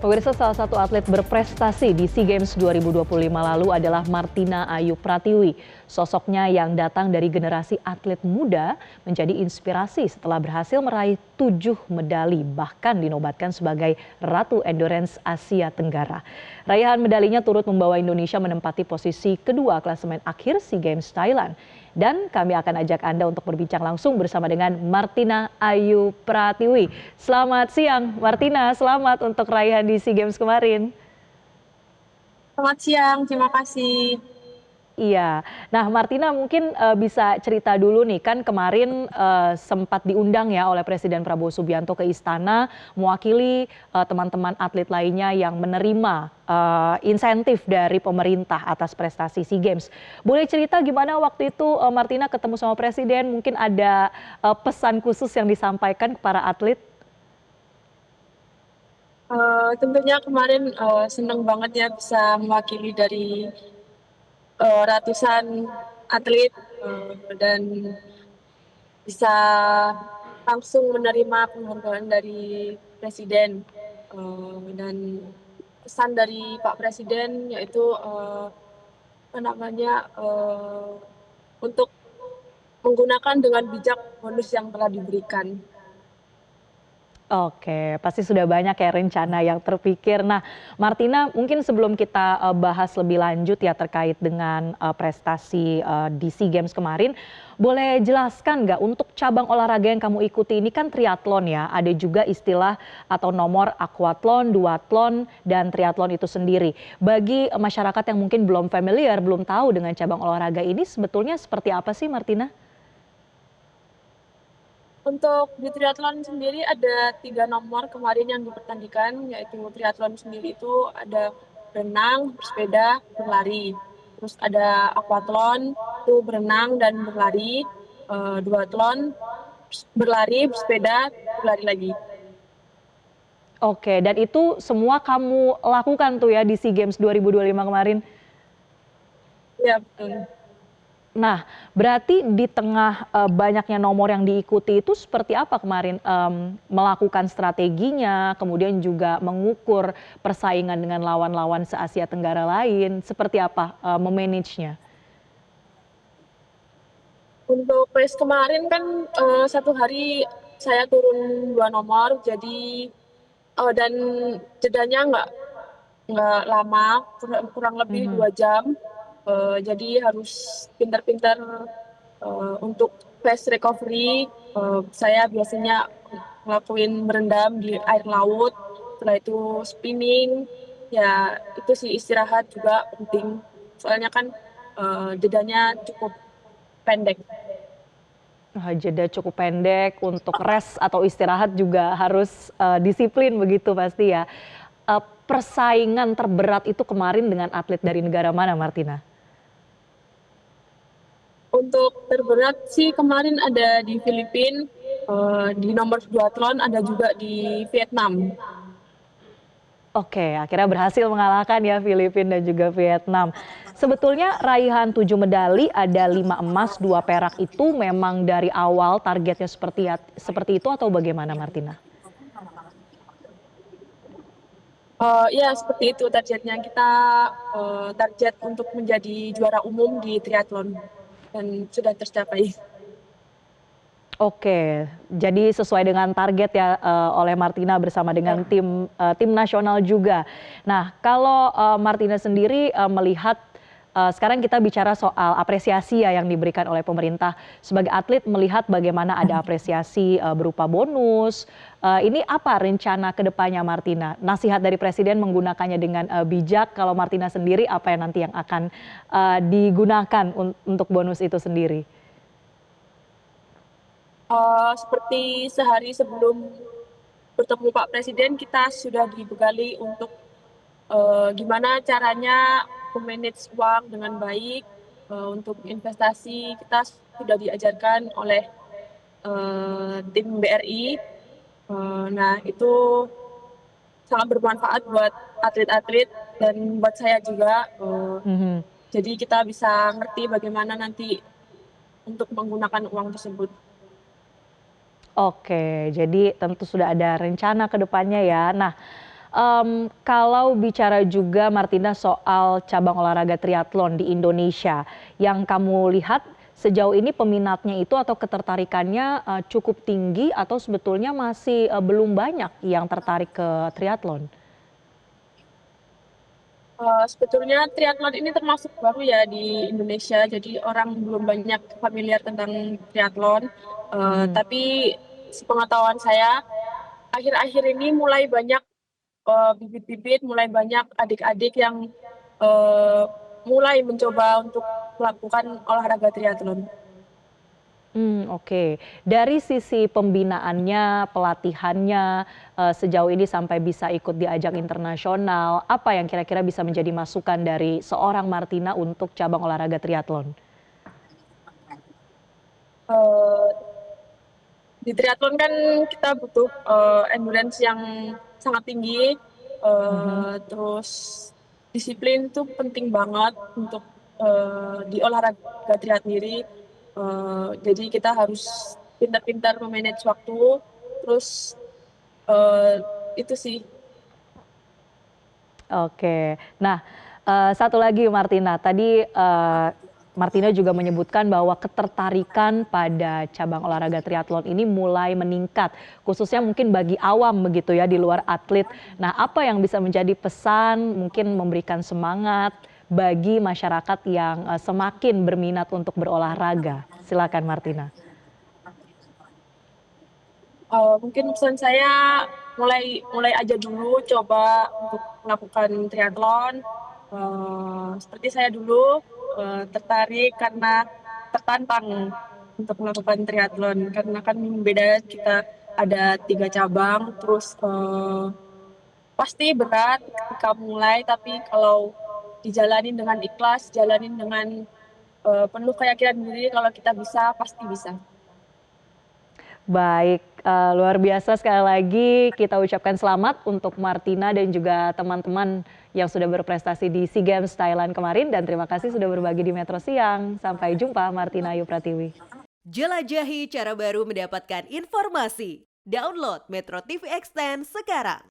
Pemirsa, salah satu atlet berprestasi di SEA Games 2025 lalu adalah Martina Ayu Pratiwi. Sosoknya yang datang dari generasi atlet muda menjadi inspirasi setelah berhasil meraih 7 medali, bahkan dinobatkan sebagai Ratu Endurance Asia Tenggara. Raihan medalinya turut membawa Indonesia menempati posisi kedua klasemen akhir SEA Games Thailand. Dan kami akan ajak Anda untuk berbincang langsung bersama dengan Martina Ayu Pratiwi. Selamat siang Martina, selamat untuk raihan di SEA Games kemarin. Selamat siang, terima kasih. Iya. Nah, Martina mungkin bisa cerita dulu nih, kan kemarin sempat diundang ya oleh Presiden Prabowo Subianto ke istana mewakili teman-teman atlet lainnya yang menerima insentif dari pemerintah atas prestasi SEA Games. Boleh cerita gimana waktu itu Martina ketemu sama Presiden, mungkin ada pesan khusus yang disampaikan ke para atlet? Tentunya kemarin senang banget ya bisa mewakili dari ratusan atlet dan bisa langsung menerima penghargaan dari Presiden. Dan pesan dari Pak Presiden yaitu apa namanya untuk menggunakan dengan bijak bonus yang telah diberikan. Oke, pasti sudah banyak ya rencana yang terpikir. Nah, Martina, mungkin sebelum kita bahas lebih lanjut ya terkait dengan prestasi di SEA Games kemarin, boleh jelaskan nggak untuk cabang olahraga yang kamu ikuti ini kan triathlon ya, ada juga istilah atau nomor aquathlon, duathlon, dan triathlon itu sendiri. Bagi masyarakat yang mungkin belum familiar, belum tahu dengan cabang olahraga ini, sebetulnya seperti apa sih Martina? Untuk di triathlon sendiri ada 3 nomor kemarin yang dipertandingkan, yaitu triathlon sendiri itu ada berenang, bersepeda, berlari. Terus ada aquathlon, itu berenang dan berlari. Duathlon, berlari, bersepeda, berlari lagi. Oke, dan itu semua kamu lakukan tuh ya di SEA Games 2025 kemarin? Ya, betul. Nah, berarti di tengah banyaknya nomor yang diikuti itu seperti apa kemarin melakukan strateginya, kemudian juga mengukur persaingan dengan lawan-lawan se-Asia Tenggara lain, seperti apa memanagenya? Untuk race kemarin kan 1 hari saya turun 2 nomor, jadi dan jedanya nggak lama, kurang lebih Mhm. 2 jam. Jadi harus pintar-pintar untuk fast recovery. Saya biasanya ngelakuin merendam di air laut, setelah itu spinning. Ya itu sih istirahat juga penting. Soalnya kan jedanya cukup pendek. Jeda cukup pendek untuk rest atau istirahat juga harus disiplin begitu pasti ya. Persaingan terberat itu kemarin dengan atlet dari negara mana, Martina? Untuk terberat sih kemarin ada di Filipina, di nomor duathlon ada juga di Vietnam. Oke, akhirnya berhasil mengalahkan ya Filipina dan juga Vietnam. Sebetulnya raihan 7 medali, ada 5 emas, 2 perak itu memang dari awal targetnya seperti itu atau bagaimana Martina? Ya seperti itu targetnya. Kita target untuk menjadi juara umum di triathlon dan sudah tercapai. Oke, jadi sesuai dengan target ya oleh Martina bersama dengan tim nasional juga. Nah, kalau Martina sendiri melihat sekarang kita bicara soal apresiasi ya yang diberikan oleh pemerintah sebagai atlet, melihat bagaimana ada apresiasi berupa bonus. Ini apa rencana kedepannya Martina? Nasihat dari Presiden menggunakannya dengan bijak. Kalau Martina sendiri apa yang nanti yang akan digunakan untuk bonus itu sendiri? Seperti sehari sebelum bertemu Pak Presiden, kita sudah dibekali untuk gimana caranya memanage uang dengan baik. Untuk investasi kita sudah diajarkan oleh tim BRI. Nah, itu sangat bermanfaat buat atlet-atlet dan buat saya juga. Mhm. Jadi kita bisa ngerti bagaimana nanti untuk menggunakan uang tersebut. Oke, jadi tentu sudah ada rencana ke depannya ya. Nah, Kalau bicara juga Martina soal cabang olahraga triathlon di Indonesia, yang kamu lihat sejauh ini peminatnya itu atau ketertarikannya, cukup tinggi atau sebetulnya masih, belum banyak yang tertarik ke triathlon? Sebetulnya triathlon ini termasuk baru ya di Indonesia, jadi orang belum banyak familiar tentang triathlon. Mhm. Tapi sepengetahuan saya, akhir-akhir ini mulai banyak bibit-bibit, mulai banyak adik-adik yang mulai mencoba untuk melakukan olahraga triathlon. Oke. Dari sisi pembinaannya, pelatihannya, sejauh ini sampai bisa ikut di ajang internasional, apa yang kira-kira bisa menjadi masukan dari seorang Martina untuk cabang olahraga triathlon? Eh, di triathlon kan kita butuh endurance yang sangat tinggi, Mhm. terus disiplin itu penting banget untuk di olahraga triathlon sendiri. Jadi kita harus pintar-pintar memanage waktu, terus eh, itu sih. Oke. Nah, satu lagi Martina, tadi, Martina juga menyebutkan bahwa ketertarikan pada cabang olahraga triathlon ini mulai meningkat, khususnya mungkin bagi awam begitu ya, di luar atlet. Nah, apa yang bisa menjadi pesan, mungkin memberikan semangat bagi masyarakat yang, semakin berminat untuk berolahraga? Silakan Martina. Mungkin pesan saya mulai mulai aja dulu coba untuk melakukan triathlon. Seperti saya dulu tertarik karena tertantang untuk melakukan triathlon karena kan beda kita ada 3 cabang, terus pasti berat ketika mulai, tapi kalau dijalanin dengan ikhlas, jalanin dengan penuh keyakinan diri kalau kita bisa, pasti bisa. Baik, luar biasa sekali lagi kita ucapkan selamat untuk Martina dan juga teman-teman yang sudah berprestasi di SEA Games Thailand kemarin dan terima kasih sudah berbagi di Metro Siang. Sampai jumpa Martina Ayu Pratiwi. Jelajahi cara baru mendapatkan informasi. Download Metro TV Extend sekarang.